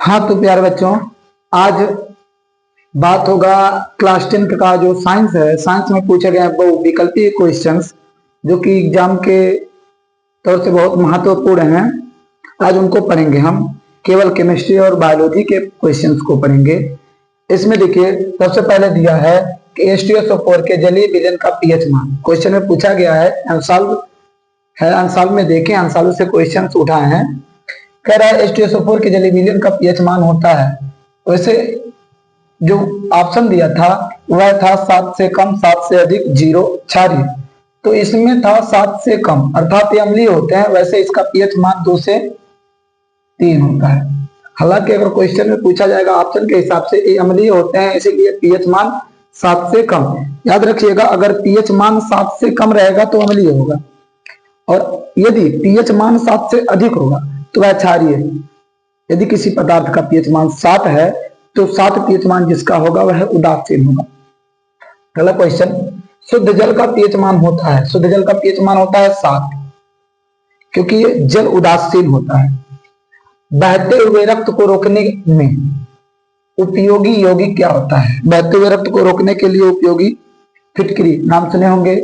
हाँ तो प्यारे बच्चों, आज बात होगा क्लास 10 का जो साइंस है। साइंस में पूछे गए बहुविकल्पीय क्वेश्चंस जो कि एग्जाम के तौर से बहुत महत्वपूर्ण हैं। आज उनको पढ़ेंगे हम। केवल केमिस्ट्री और बायोलॉजी के क्वेश्चंस को पढ़ेंगे। इसमें देखिए, सबसे पहले दिया है कि H2SO4 के जलीय विलयन का पीएच मान। क्वेश्चन में पूछा गया है, अनसॉल्व है। अनसॉल्व में देखें, अनसॉल्व से क्वेश्चन उठाए हैं। कह रहा है H2SO4 के जलीय विलयन का पीएच मान होता है। वैसे जो ऑप्शन दिया था वह था 7 से कम, 7 से अधिक, 0 क्षारीय। तो इसमें था 7 से कम, अर्थात ये अम्लीय होते हैं। वैसे इसका पीएच मान 2 से 3 होता है। हालांकि अगर क्वेश्चन में पूछा जाएगा ऑप्शन के हिसाब से ये अम्लीय होते हैं, इसीलिए पीएच मान 7 से कम। याद रखिएगा, अगर पीएच मान 7 से कम रहेगा तो अम्लीय होगा, और यदि पीएच मान 7 से अधिक होगा तो वह क्षारीय है। यदि किसी पदार्थ का पीएच मान 7 है तो 7 पीएच मान जिसका होगा वह उदासीन होगा। अगला क्वेश्चन, शुद्ध जल का पीएच मान होता है। शुद्ध जल का पीएच मान होता है 7, क्योंकि ये जल उदासीन होता है। बहते हुए रक्त को रोकने में उपयोगी यौगिक क्या होता है? बहते हुए रक्त को रोकने के लिए उपयोगी फिटकरी, नाम सुने होंगे।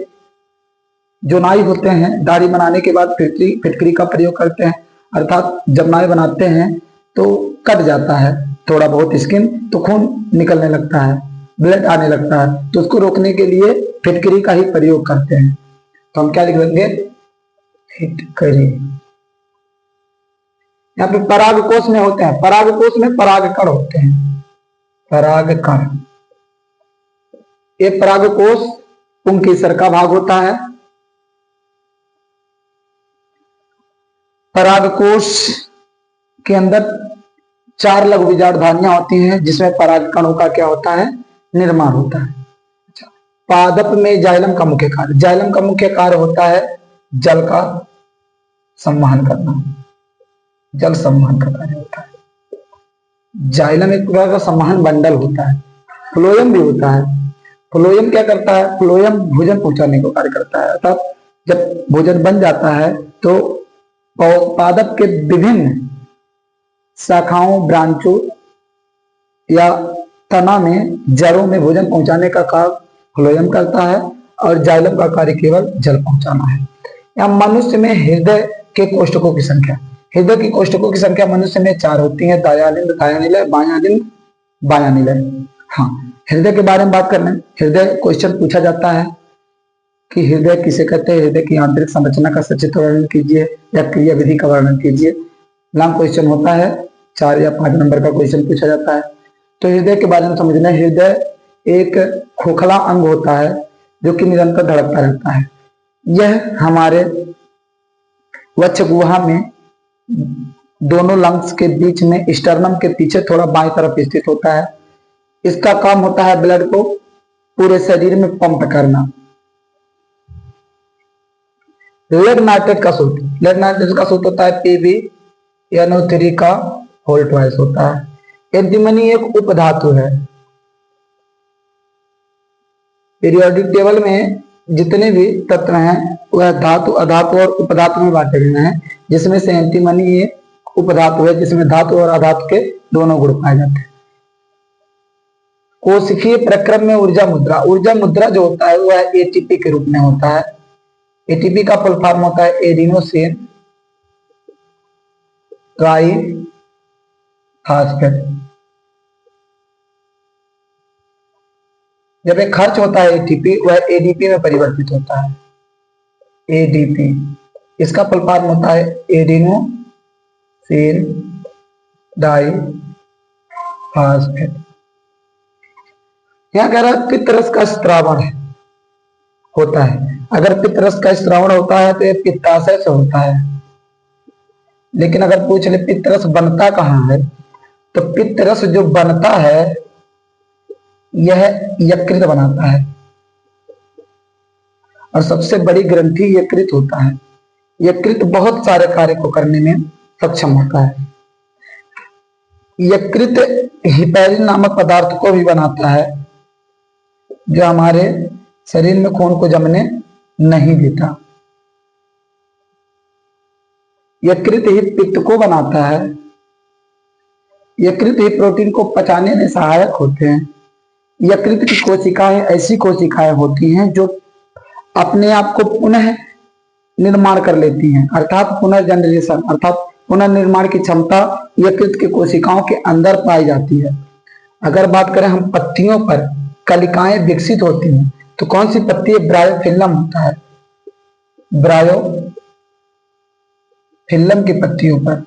जो नाई होते हैं, दाढ़ी बनाने के बाद फिटकरी का प्रयोग करते हैं। अर्थात जब नाई बनाते हैं तो कट जाता है थोड़ा बहुत स्किन, तो खून निकलने लगता है, ब्लड आने लगता है, तो उसको रोकने के लिए फिटकरी का ही प्रयोग करते हैं। तो हम क्या लिख लेंगे? फिटकरी। यहाँ पे परागकोश में होते हैं, परागकोश में परागकण होते हैं, परागकण। ये परागकोश पुंकेसर का भाग होता है। परागकोश के अंदर 4 लघु बीजाणुधानियां होती हैं, जिसमें परागकणों का क्या होता है? निर्माण होता है। पादप में जाइलम का मुख्य कार्य, जाइलम का मुख्य कार्य होता है जल का संवहन करना, जल संवहन का कार्य होता है। जाइलम एक प्रकार का संवहन बंडल होता है। फ्लोएम भी होता है। फ्लोएम क्या करता है? फ्लोएम भोजन पहुंचाने को कार्य करता है। अर्थात जब भोजन बन जाता है तो पादप के विभिन्न शाखाओं, ब्रांचों या तना में, जड़ों में भोजन पहुंचाने का कार्य फ्लोएम करता है, और जाइलम का कार्य केवल जल पहुंचाना है। या मनुष्य में हृदय के कोष्ठकों की संख्या, हृदय की कोष्ठकों की संख्या मनुष्य में 4 होती है। दायालिंद, दायानिलय, बायालिंद, बायानिलय। हाँ, हृदय के बारे में बात करने, हृदय क्वेश्चन पूछा जाता है कि हृदय किसे कहते हैं, हृदय की आंतरिक संरचना का सचित्र वर्णन कीजिए या क्रिया विधि का वर्णन कीजिए। लॉन्ग क्वेश्चन होता है, 4 या 5 नंबर का क्वेश्चन पूछा जाता है। तो हृदय के बारे में समझना, हृदय एक खोखला अंग होता है जो कि निरंतर धड़कता रहता है। यह हमारे वक्ष गुहा में दोनों लंग्स के बीच में स्टर्नम के पीछे थोड़ा बाएं तरफ स्थित होता है। इसका काम होता है ब्लड को पूरे शरीर में पंप करना। लेड नाइट्रेट का सूत्र, लेड नाइट्रेट का सूत्र होता है PbNO3 का होल ट्वाइस होता है। एंटीमनी एक उपधातु है। पीरियोडिक टेबल में जितने भी तत्व हैं वह धातु, अधातु और उपधातु में बांटे गए हैं, जिसमें से एंटीमनी एक उपधातु है, जिसमें धातु और अधातु के दोनों गुण पाए जाते हैं। कोशिकीय प्रक्रम में ऊर्जा मुद्रा, ऊर्जा मुद्रा जो होता है वह एटीपी के रूप में होता है। एटीपी का फुल फॉर्म होता है एडिनोसिन ट्राइफॉस्फेट। जब एक खर्च होता है एटीपी, वह एडीपी में परिवर्तित होता है। एडीपी, इसका फुल फॉर्म होता है एडिनोसिन डाइफॉस्फेट। यहां कह रहा है पित्तरस का स्त्रावण होता है। अगर पित्तरस का स्त्रावण होता है तो यह पित्ताशय से होता है। लेकिन अगर पूछ ले पित्तरस बनता कहां है, तो पित्तरस जो बनता है यह यकृत बनाता है, और सबसे बड़ी ग्रंथि यकृत होता है। यकृत बहुत सारे कार्य को करने में सक्षम होता है। यकृत हिपैरिन नामक पदार्थ को भी बनाता है, जो हमारे शरीर में खून को जमने नहीं देता। यकृत ही पित्त को बनाता है। यकृत ही प्रोटीन को पचाने में सहायक होते हैं। यकृत की कोशिकाएं ऐसी कोशिकाएं होती हैं जो अपने आप को पुनः निर्माण कर लेती हैं, अर्थात पुनर्जनरेशन अर्थात पुनर्निर्माण की क्षमता यकृत की कोशिकाओं के अंदर पाई जाती है। अगर बात करें हम पत्तियों पर कलिकाएं विकसित होती हैं, तो कौन सी पत्ती? ब्रायोफिल्लम होता है। ब्रायोफिल्लम की पत्तियों पर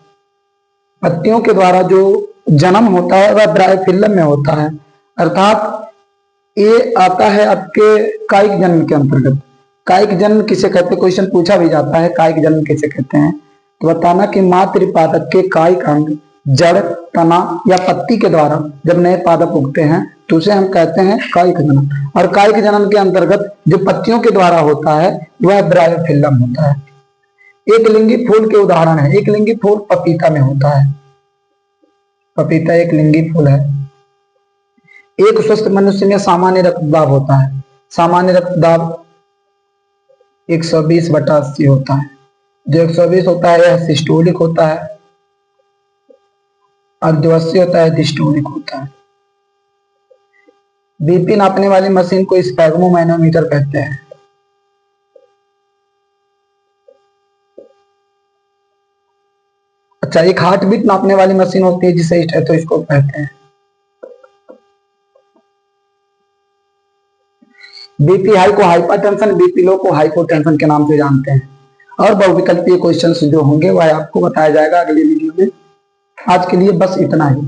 पत्तियों के द्वारा जो जन्म होता है वह ब्रायोफिल्लम में होता है, अर्थात ये आता है आपके कायिक जन्म के अंतर्गत। कायिक जन्म किसे कहते हैं? क्वेश्चन पूछा भी जाता है, कायिक जन्म किसे कहते हैं? तो बताना कि मातृ पादप के कायिक अंग जड़, तना या पत्ती के द्वारा जब नए पादप उगते हैं तो उसे हम कहते हैं कायिक जन्म। और कायिक जन्म के अंतर्गत जो पत्तियों के द्वारा होता है वह ब्रायोफिल्लम होता है। एक लिंगी फूल के उदाहरण है। एक लिंगी फूल पपीता में होता है। पपीता एक लिंगी फूल है। एक स्वस्थ मनुष्य में सामान्य रक्तदाब होता है। सामान्य रक्तदाब 120/80 होता है। जो 120 होता है यह सिस्टोलिक होता है और जो 80 होता है डिस्टोलिक होता है। बीपी नापने वाली मशीन को स्फैग्मोमैनोमीटर कहते हैं। अच्छा, एक हार्ट बीट नापने वाली मशीन होती है जिसे स्टेथोस्कोप कहते हैं। बीपी हाई को हाइपरटेंशन, बीपी लो को हाइपोटेंशन के नाम से जानते हैं। और बहुविकल्पीय क्वेश्चंस जो होंगे वह आपको बताया जाएगा अगले वीडियो में। आज के लिए बस इतना ही।